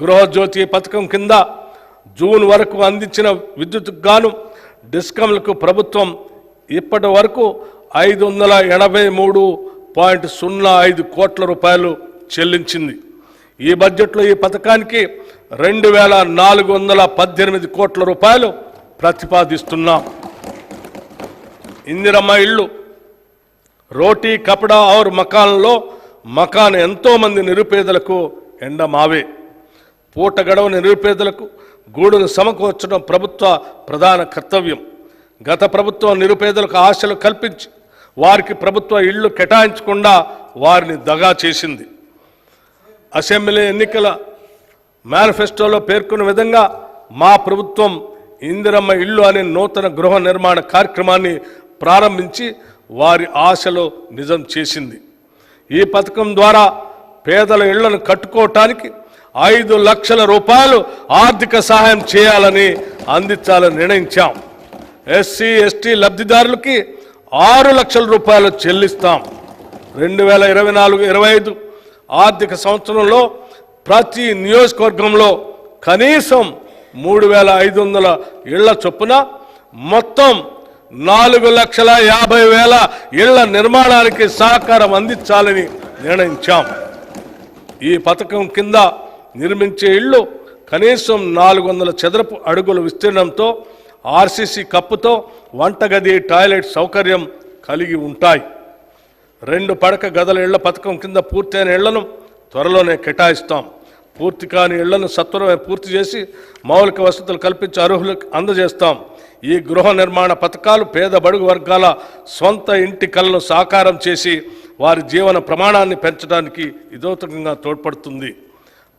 గృహజ్యోతి పథకం కింద జూన్ వరకు అందించిన విద్యుత్కు గాను డిస్కంలకు ప్రభుత్వం ఇప్పటి వరకు 583.05 కోట్ల రూపాయలు చెల్లించింది. ఈ బడ్జెట్లో ఈ పథకానికి 2418 కోట్ల రూపాయలు ప్రతిపాదిస్తున్నాం. ఇందిరమ్మ ఇళ్ళు రోటీ కపడా ఔర్ మకాన్లో మకాన్ ఎంతోమంది నిరుపేదలకు ఎండమావే. పూట గడవని నిరుపేదలకు గూడును సమకూర్చడం ప్రభుత్వ ప్రధాన కర్తవ్యం. గత ప్రభుత్వం నిరుపేదలకు ఆశలు కల్పించి వారికి ప్రభుత్వ ఇళ్లు కేటాయించకుండా వారిని దగా చేసింది. అసెంబ్లీ ఎన్నికల మేనిఫెస్టోలో పేర్కొన్న విధంగా మా ప్రభుత్వం ఇందిరమ్మ ఇళ్ళు అనే నూతన గృహ నిర్మాణ కార్యక్రమాన్ని ప్రారంభించి వారి ఆశలు నిజం చేసింది. ఈ పథకం ద్వారా పేదల ఇళ్లను కట్టుకోవటానికి 5 లక్షల రూపాయలు ఆర్థిక సహాయం చేయాలని అందించాలని నిర్ణయించాం. ఎస్సీ ఎస్టీ లబ్ధిదారులకి 6 లక్షల రూపాయలు చెల్లిస్తాం. 2024-25 ఆర్థిక సంవత్సరంలో ప్రతి నియోజకవర్గంలో కనీసం 3,500 ఇళ్ల చొప్పున మొత్తం 4,50,000 ఇళ్ల నిర్మాణానికి సహకారం అందించాలని నిర్ణయించాం. ఈ పథకం కింద నిర్మించే ఇళ్లు కనీసం 400 చదరపు అడుగుల విస్తీర్ణంతో ఆర్సీసీ కప్పుతో వంటగది టాయిలెట్ సౌకర్యం కలిగి ఉంటాయి. 2 పడక గదుల ఇళ్ల పథకం కింద పూర్తయిన ఇళ్లను త్వరలోనే కేటాయిస్తాం. పూర్తి కాని ఇళ్లను సత్వరమే పూర్తి చేసి మౌలిక వసతులు కల్పించి అర్హులకు అందజేస్తాం. ఈ గృహ నిర్మాణ పథకాలు పేద బడుగు వర్గాల సొంత ఇంటి కలను సాకారం చేసి వారి జీవన ప్రమాణాన్ని పెంచడానికి ఇదోతకంగా తోడ్పడుతుంది.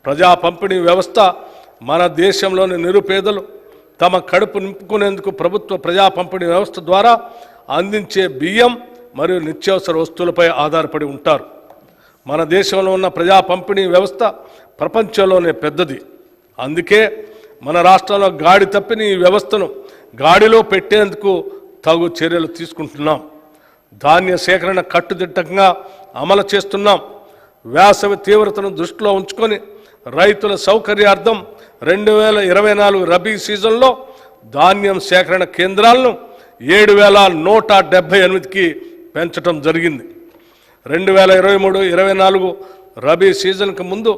ప్రజా పంపిణీ వ్యవస్థ మన దేశంలోని నిరుపేదలు తమ కడుపు నింపుకునేందుకు ప్రభుత్వ ప్రజా పంపిణీ వ్యవస్థ ద్వారా అందించే బియ్యం మరియు నిత్యావసర వస్తువులపై ఆధారపడి ఉంటారు. మన దేశంలో ఉన్న ప్రజా పంపిణీ వ్యవస్థ ప్రపంచంలోనే పెద్దది. అందుకే మన రాష్ట్రంలో గాడి తప్పిన ఈ వ్యవస్థను గాడిలో పెట్టేందుకు తగు చర్యలు తీసుకుంటున్నాం. ధాన్య సేకరణ కట్టుదిట్టంగా అమలు చేస్తున్నాం. వేసవి తీవ్రతను దృష్టిలో ఉంచుకొని రైతుల సౌకర్యార్థం 2024 రబీ సీజన్లో ధాన్యం సేకరణ కేంద్రాలను 7,178కి పెంచడం జరిగింది. 2023-24 రబీ సీజన్కు ముందు